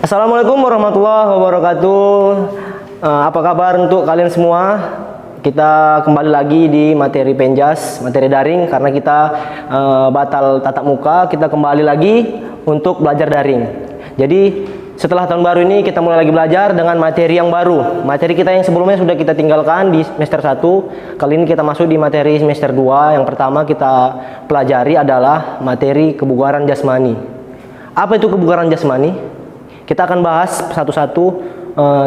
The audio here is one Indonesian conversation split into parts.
Assalamualaikum warahmatullahi wabarakatuh. Apa kabar untuk kalian semua? Kita kembali lagi di materi Penjas, materi daring, karena kita batal tatap muka. Kita kembali lagi untuk belajar daring. Jadi setelah tahun baru ini kita mulai lagi belajar dengan materi yang baru. Materi kita yang sebelumnya sudah kita tinggalkan di semester 1. Kali ini kita masuk di materi semester 2. Yang pertama kita pelajari adalah materi kebugaran jasmani. Apa itu kebugaran jasmani? Kita akan bahas satu-satu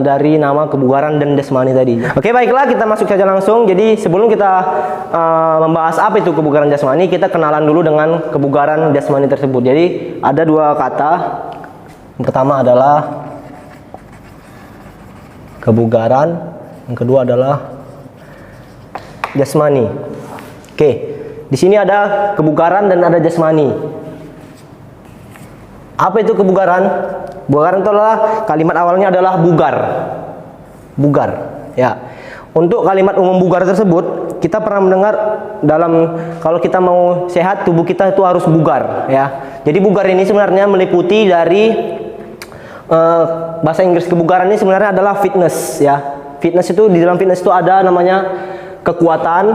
dari nama kebugaran dan jasmani tadi. Oke, baiklah, kita masuk saja langsung. Jadi sebelum kita membahas apa itu kebugaran jasmani, kita kenalan dulu dengan kebugaran jasmani tersebut. Jadi ada dua kata. Yang pertama adalah kebugaran, yang kedua adalah jasmani. Oke, di sini ada kebugaran dan ada jasmani. Apa itu kebugaran? Bugaran itu adalah kalimat awalnya adalah bugar. Bugar, ya. Untuk kalimat umum bugar tersebut, kita pernah mendengar kalau kita mau sehat, tubuh kita itu harus bugar, ya. Jadi bugar ini sebenarnya meliputi dari bahasa Inggris kebugaran ini sebenarnya adalah fitness, ya. Fitness itu, di dalam fitness itu ada namanya kekuatan,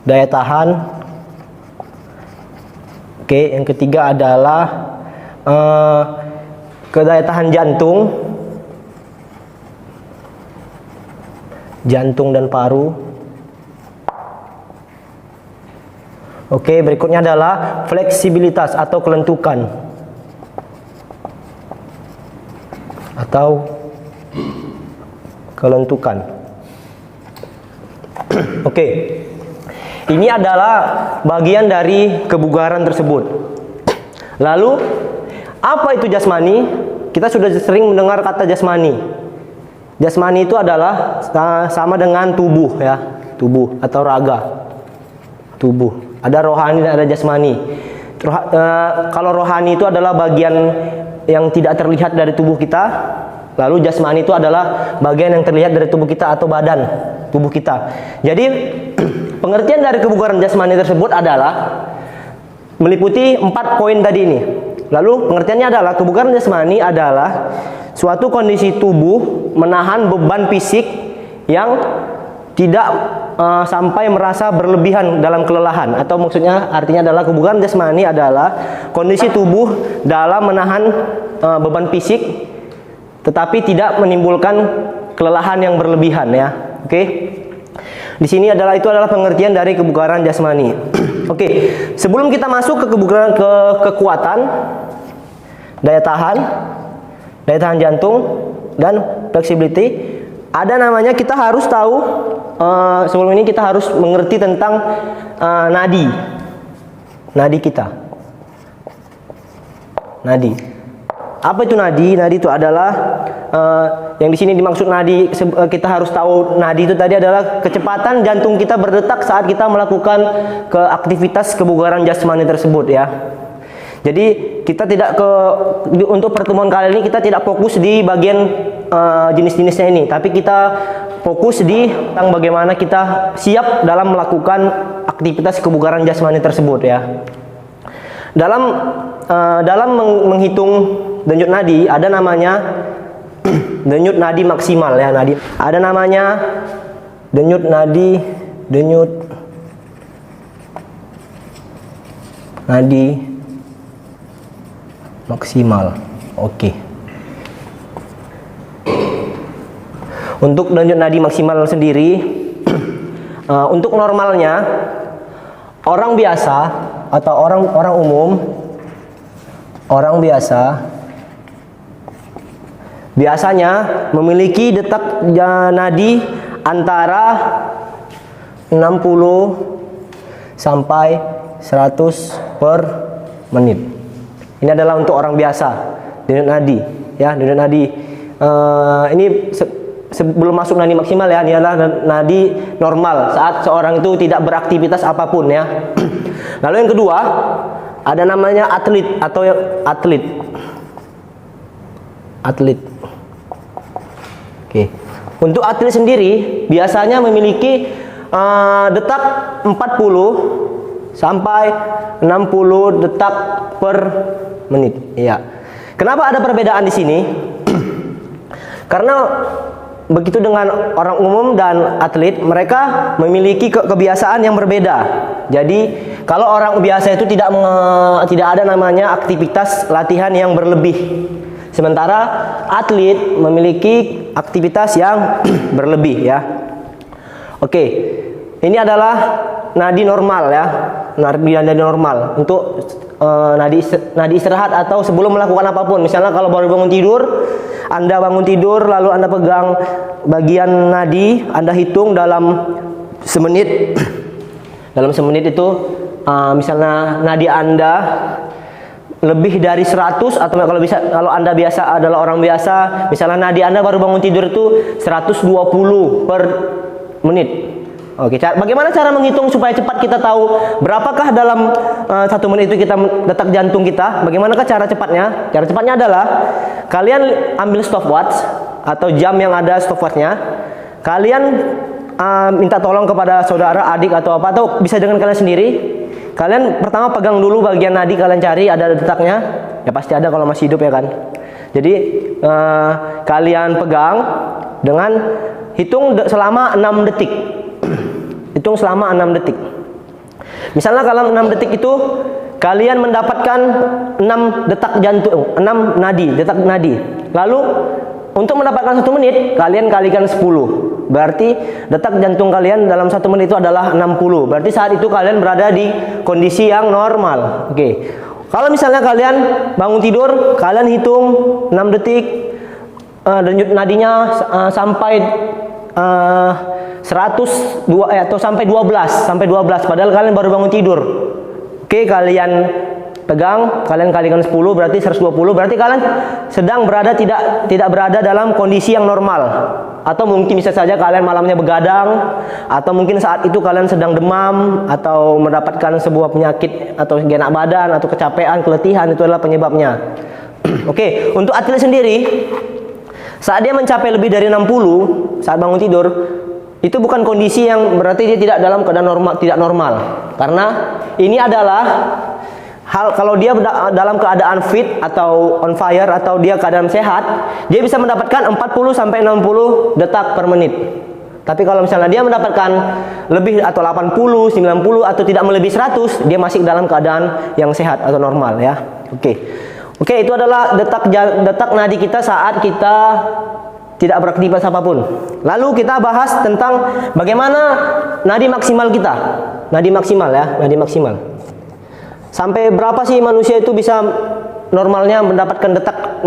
daya tahan. Oke, yang ketiga adalah daya tahan jantung dan paru. Oke, berikutnya adalah fleksibilitas atau kelentukan Oke. Ini adalah bagian dari kebugaran tersebut. Lalu, apa itu jasmani? Kita sudah sering mendengar kata jasmani. Jasmani itu adalah sama dengan tubuh, ya, tubuh atau raga. Tubuh. Ada rohani dan ada jasmani. Kalau rohani itu adalah bagian yang tidak terlihat dari tubuh kita. Lalu jasmani itu adalah bagian yang terlihat dari tubuh kita atau badan tubuh kita. Jadi pengertian dari kebugaran jasmani tersebut adalah meliputi 4 poin tadi ini. Lalu pengertiannya adalah kebugaran jasmani adalah suatu kondisi tubuh menahan beban fisik yang tidak sampai merasa berlebihan dalam kelelahan. Atau maksudnya artinya adalah kebugaran jasmani adalah kondisi tubuh dalam menahan beban fisik tetapi tidak menimbulkan kelelahan yang berlebihan, ya. Oke. Di sini itu adalah pengertian dari kebugaran jasmani. Oke. Sebelum kita masuk ke kebugaran, ke kekuatan, daya tahan jantung dan flexibility, ada namanya, kita harus tahu sebelum ini kita harus mengerti tentang nadi kita. Nadi. Apa itu nadi? Nadi itu adalah yang di sini dimaksud nadi, kita harus tahu nadi itu tadi adalah kecepatan jantung kita berdetak saat kita melakukan aktivitas kebugaran jasmani tersebut, ya. Jadi kita tidak untuk pertemuan kali ini kita tidak fokus di bagian jenis-jenisnya ini, tapi kita fokus tentang bagaimana kita siap dalam melakukan aktivitas kebugaran jasmani tersebut, ya. Dalam menghitung denyut nadi ada namanya denyut nadi maksimal, ya. Ada namanya denyut nadi maksimal. Oke. Untuk denyut nadi maksimal sendiri untuk normalnya orang biasa atau orang umum, orang biasa biasanya memiliki detak nadi antara 60 sampai 100 per menit. Ini adalah untuk orang biasa, denyut nadi, ya. Denyut nadi ini sebelum masuk nadi maksimal, ya. Ini adalah nadi normal saat seorang itu tidak beraktivitas apapun, ya. Lalu yang kedua ada namanya atlet. Oke. Untuk atlet sendiri biasanya memiliki detak 40 sampai 60 detak per menit. Iya. Kenapa ada perbedaan di sini? Karena begitu dengan orang umum dan atlet, mereka memiliki kebiasaan yang berbeda. Jadi, kalau orang biasa itu tidak ada namanya aktivitas latihan yang berlebih. Sementara atlet memiliki aktivitas yang berlebih ya. Oke. Ini adalah nadi normal ya. Nadi normal untuk nadi istirahat atau sebelum melakukan apapun. Misalnya kalau baru bangun tidur, Anda bangun tidur lalu Anda pegang bagian nadi, Anda hitung dalam semenit. Dalam semenit itu misalnya nadi Anda lebih dari 100, atau kalau Anda biasa adalah orang biasa, misalnya nadi Anda baru bangun tidur itu 120 per menit. Oke, bagaimana cara menghitung supaya cepat kita tahu berapakah dalam 1 menit itu kita detak jantung kita? Bagaimanakah cara cepatnya? Cara cepatnya adalah kalian ambil stopwatch atau jam yang ada stopwatchnya. Kalian minta tolong kepada saudara, adik atau apa, atau bisa dengan kalian sendiri. Kalian pertama pegang dulu bagian nadi, kalian cari ada detaknya. Ya pasti ada kalau masih hidup ya kan. Jadi kalian pegang dengan hitung selama 6 detik. Hitung selama 6 detik. Misalnya kalau 6 detik itu kalian mendapatkan 6 detak jantung, 6 nadi, detak nadi. Lalu untuk mendapatkan 1 menit, kalian kalikan 10. Berarti detak jantung kalian dalam 1 menit itu adalah 60. Berarti saat itu kalian berada di kondisi yang normal. Oke. Kalau misalnya kalian bangun tidur, kalian hitung 6 detik, denyut nadinya sampai 102 atau sampai 12, padahal kalian baru bangun tidur. Oke, kalian pegang, kalian kalikan 10 berarti 120, berarti kalian sedang berada tidak berada dalam kondisi yang normal. Atau mungkin bisa saja kalian malamnya begadang, atau mungkin saat itu kalian sedang demam atau mendapatkan sebuah penyakit atau gak enak badan atau kecapean, keletihan, itu adalah penyebabnya. Oke, untuk atlet sendiri saat dia mencapai lebih dari 60 saat bangun tidur, itu bukan kondisi yang berarti dia tidak dalam keadaan normal, tidak normal. Karena ini adalah hal, kalau dia dalam keadaan fit atau on fire atau dia keadaan sehat, dia bisa mendapatkan 40 sampai 60 detak per menit. Tapi kalau misalnya dia mendapatkan lebih atau 80, 90 atau tidak melebihi 100, dia masih dalam keadaan yang sehat atau normal ya. Oke, itu adalah detak nadi kita saat kita tidak beraktivitas apapun. Lalu kita bahas tentang bagaimana nadi maksimal kita. Nadi maksimal ya, nadi maksimal. Sampai berapa sih manusia itu bisa normalnya mendapatkan detak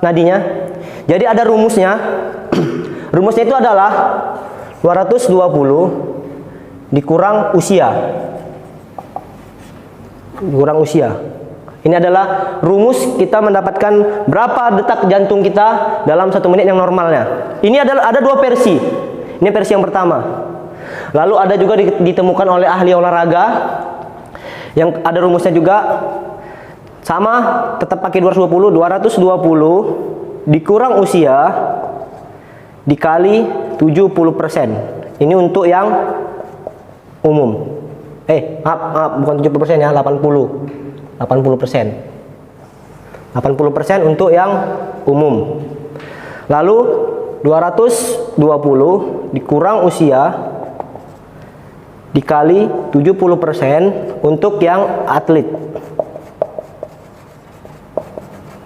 nadinya? Jadi ada rumusnya. Rumusnya itu adalah 220 dikurang usia. Dikurang usia. Ini adalah rumus kita mendapatkan berapa detak jantung kita dalam 1 menit yang normalnya. Ini ada 2 versi. Ini versi yang pertama. Lalu ada juga ditemukan oleh ahli olahraga yang ada rumusnya juga sama, tetap pakai 220 dikurang usia dikali 70%. Ini untuk yang umum. Maaf, bukan 70% ya, 80%. 80% untuk yang umum. Lalu 220 dikurang usia dikali 70% untuk yang atlet.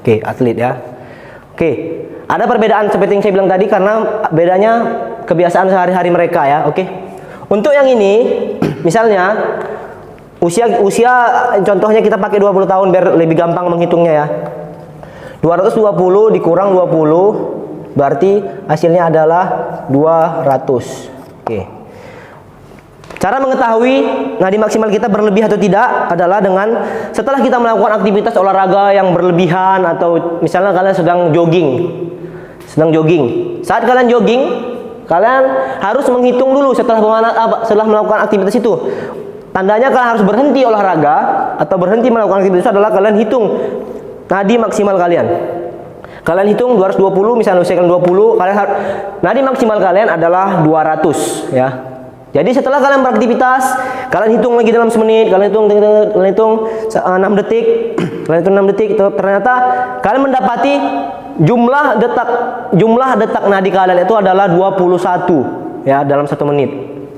Oke, atlet ya. Oke, ada perbedaan seperti yang saya bilang tadi karena bedanya kebiasaan sehari-hari mereka ya. Oke. Untuk yang ini, misalnya usia contohnya kita pakai 20 tahun biar lebih gampang menghitungnya ya. 220 dikurang 20 berarti hasilnya adalah 200. Oke. Cara mengetahui nadi maksimal kita berlebih atau tidak adalah dengan setelah kita melakukan aktivitas olahraga yang berlebihan, atau misalnya kalian sedang jogging. Saat kalian jogging, kalian harus menghitung dulu setelah melakukan aktivitas itu. Tandanya kalian harus berhenti olahraga atau berhenti melakukan aktivitas itu adalah kalian hitung nadi maksimal kalian. Kalian hitung 220, misalnya usia kalian 20, nadi maksimal kalian adalah 200 ya. Jadi setelah kalian beraktivitas, kalian hitung lagi dalam semenit, kalian hitung 6 detik, kalian hitung 6 detik, ternyata kalian mendapati jumlah detak nadi kalian itu adalah 21 ya dalam 1 menit.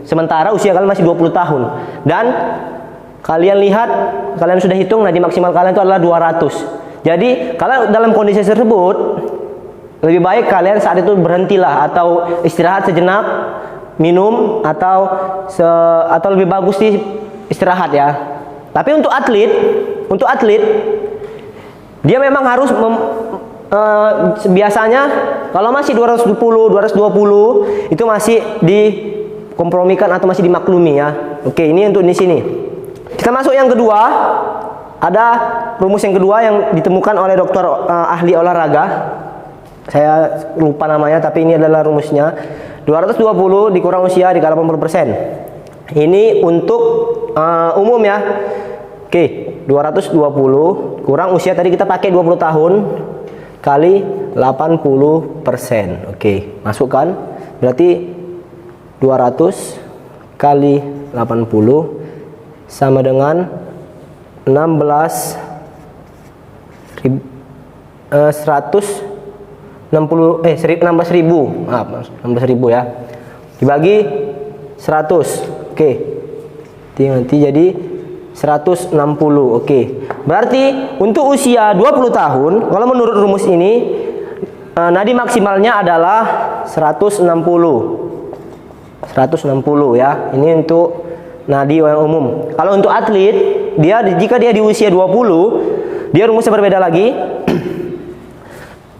Sementara usia kalian masih 20 tahun. Dan kalian lihat, kalian sudah hitung nadi maksimal kalian itu adalah 200. Jadi, kalian dalam kondisi tersebut lebih baik kalian saat itu berhentilah atau istirahat sejenak, minum atau lebih bagus sih istirahat ya. Tapi untuk atlet dia memang harus biasanya kalau masih 220 itu masih dikompromikan atau masih dimaklumi ya. Oke, ini untuk di sini. Kita masuk yang kedua. Ada rumus yang kedua yang ditemukan oleh dokter ahli olahraga. Saya lupa namanya, tapi ini adalah rumusnya. 220 dikurang usia dikali 80%. Ini untuk umum ya. Oke, 220 kurang usia tadi kita pakai 20 tahun kali 80%. Oke, masukkan. Berarti 200 kali 80 sama dengan 16.000 ya, dibagi 100. Oke, nanti jadi 160. Oke, berarti untuk usia 20 tahun kalau menurut rumus ini nadi maksimalnya adalah 160 ya. Ini untuk nadi yang umum. Kalau untuk atlet, jika dia di usia 20, dia rumusnya berbeda lagi.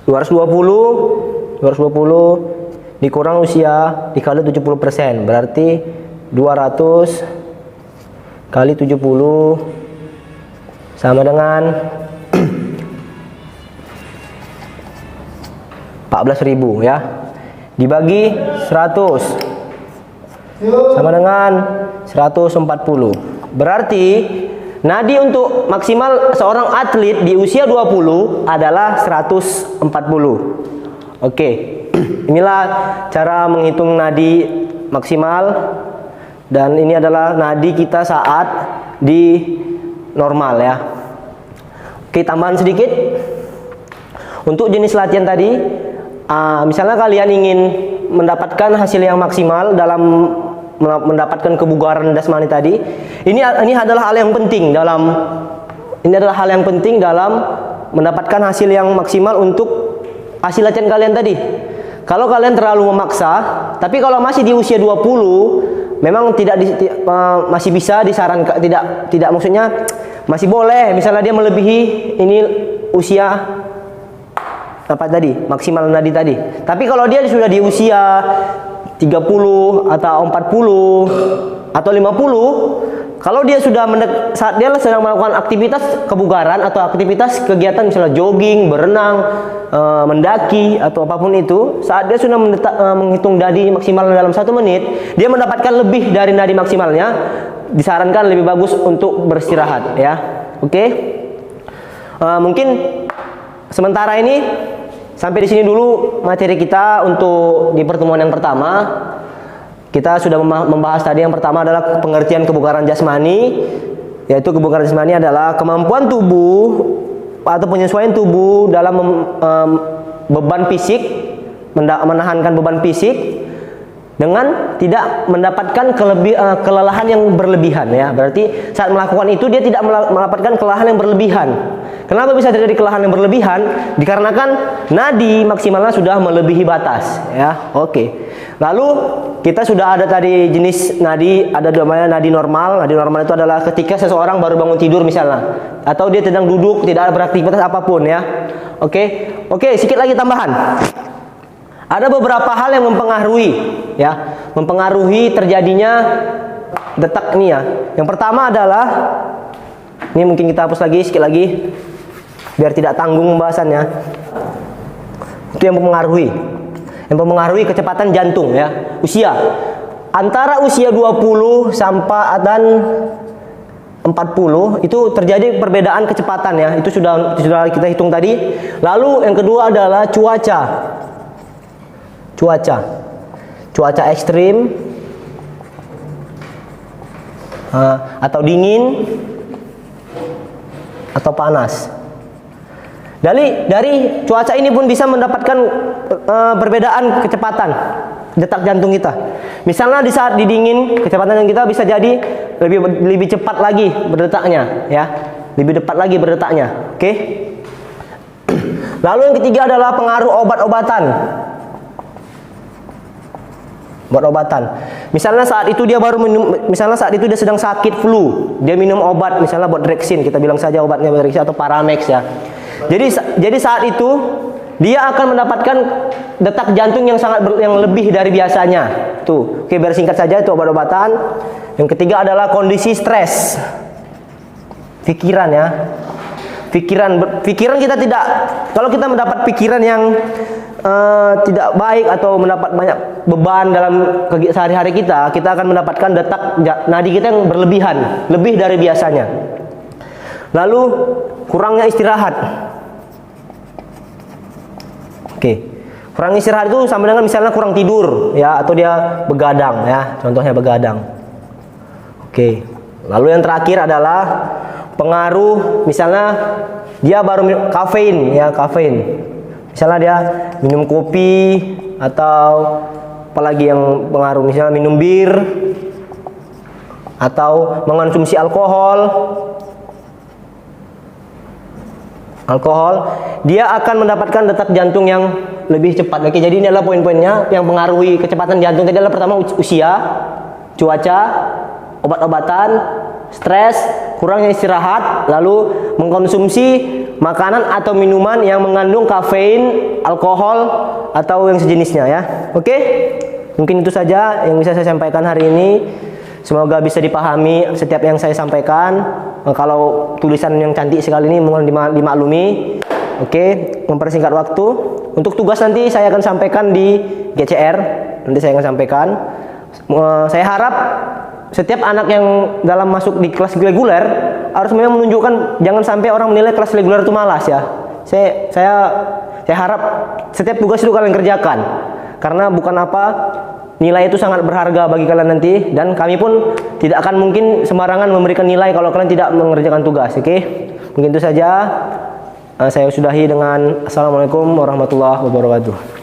220 dikurang usia dikali 70%, berarti 200 kali 70 sama dengan 14.000 ya, dibagi 100 sama dengan 140. Berarti nadi untuk maksimal seorang atlet di usia 20 adalah 140. Oke, inilah cara menghitung nadi maksimal. Dan ini adalah nadi kita saat di normal ya. Oke, tambahan sedikit. Untuk jenis latihan tadi, misalnya kalian ingin mendapatkan hasil yang maksimal dalam mendapatkan kebugaran jasmani tadi, ini adalah hal yang penting dalam mendapatkan hasil yang maksimal untuk hasil latihan kalian tadi. Kalau kalian terlalu memaksa, tapi kalau masih di usia 20 memang masih bisa disarankan, tidak maksudnya masih boleh, misalnya dia melebihi ini usia apa tadi, maksimal nadi tadi. Tapi kalau dia sudah di usia 30 atau 40 atau 50, kalau dia sudah saat dia sedang melakukan aktivitas kebugaran atau aktivitas kegiatan misalnya jogging, berenang, mendaki atau apapun itu, saat dia sudah menghitung nadi maksimal dalam 1 menit, dia mendapatkan lebih dari nadi maksimalnya, disarankan lebih bagus untuk beristirahat ya. Oke. Mungkin sementara ini sampai di sini dulu materi kita untuk di pertemuan yang pertama. Kita sudah membahas tadi, yang pertama adalah pengertian kebugaran jasmani, yaitu kebugaran jasmani adalah kemampuan tubuh atau penyesuaian tubuh dalam beban fisik, menahankan beban fisik dengan tidak mendapatkan kelelahan yang berlebihan ya. Berarti saat melakukan itu dia tidak mendapatkan kelelahan yang berlebihan. Kenapa bisa terjadi kelelahan yang berlebihan? Dikarenakan nadi maksimalnya sudah melebihi batas ya. Oke. Lalu kita sudah ada tadi jenis nadi, ada namanya nadi normal. Nadi normal itu adalah ketika seseorang baru bangun tidur misalnya, atau dia sedang duduk, tidak ada beraktivitas apapun ya. Oke, sedikit lagi tambahan. Ada beberapa hal yang mempengaruhi terjadinya detak ini ya. Yang pertama adalah, ini mungkin kita hapus lagi sedikit lagi biar tidak tanggung pembahasannya. Itu yang mempengaruhi kecepatan jantung ya. Usia. Antara usia 20 sampai dan 40 itu terjadi perbedaan kecepatan ya. Itu sudah kita hitung tadi. Lalu yang kedua adalah cuaca ekstrim atau dingin atau panas. Dari cuaca ini pun bisa mendapatkan perbedaan kecepatan detak jantung kita. Misalnya di saat dingin, kecepatan jantung kita bisa jadi lebih cepat lagi berdetaknya, ya. Lebih cepat lagi berdetaknya. Oke. Lalu yang ketiga adalah pengaruh obat-obatan. Obat-obatan. Misalnya saat itu dia sedang sakit flu, dia minum obat, misalnya Bodrexin, kita bilang saja obatnya Bodrexin atau Paramex, ya. Jadi saat itu dia akan mendapatkan detak jantung yang lebih dari biasanya. Tuh, oke, biar singkat saja itu obat-obatan. Yang ketiga adalah kondisi stres. Pikiran, ya. Pikiran kita tidak, kalau kita mendapat pikiran yang tidak baik atau mendapat banyak beban dalam sehari-hari kita akan mendapatkan detak nadi kita yang berlebihan, lebih dari biasanya. Lalu kurangnya istirahat. Oke. Kurang istirahat itu sama dengan misalnya kurang tidur, ya, atau dia begadang, ya. Contohnya begadang. Oke. Lalu yang terakhir adalah pengaruh, misalnya dia baru minum kafein, ya, kafein. Misalnya dia minum kopi atau apalagi yang pengaruh, misalnya minum bir atau mengonsumsi alkohol, dia akan mendapatkan detak jantung yang lebih cepat. Oke, jadi ini adalah poin-poinnya yang mengaruhi kecepatan jantung. Tadi adalah pertama usia, cuaca, obat-obatan, stres, kurangnya istirahat, lalu mengkonsumsi makanan atau minuman yang mengandung kafein, alkohol, atau yang sejenisnya, ya. Oke, mungkin itu saja yang bisa saya sampaikan hari ini. Semoga bisa dipahami setiap yang saya sampaikan. Kalau tulisan yang cantik sekali ini mohon dimaklumi. Oke, mempersingkat waktu. Untuk tugas nanti saya akan sampaikan di GCR. Nanti saya akan sampaikan. Saya harap setiap anak yang dalam masuk di kelas reguler harus memang menunjukkan, jangan sampai orang menilai kelas reguler itu malas, ya. Saya harap setiap tugas itu kalian kerjakan, karena bukan apa, nilai itu sangat berharga bagi kalian nanti, dan kami pun tidak akan mungkin sembarangan memberikan nilai kalau kalian tidak mengerjakan tugas. Oke, mungkin itu saja. Saya sudahi dengan Assalamualaikum warahmatullahi wabarakatuh.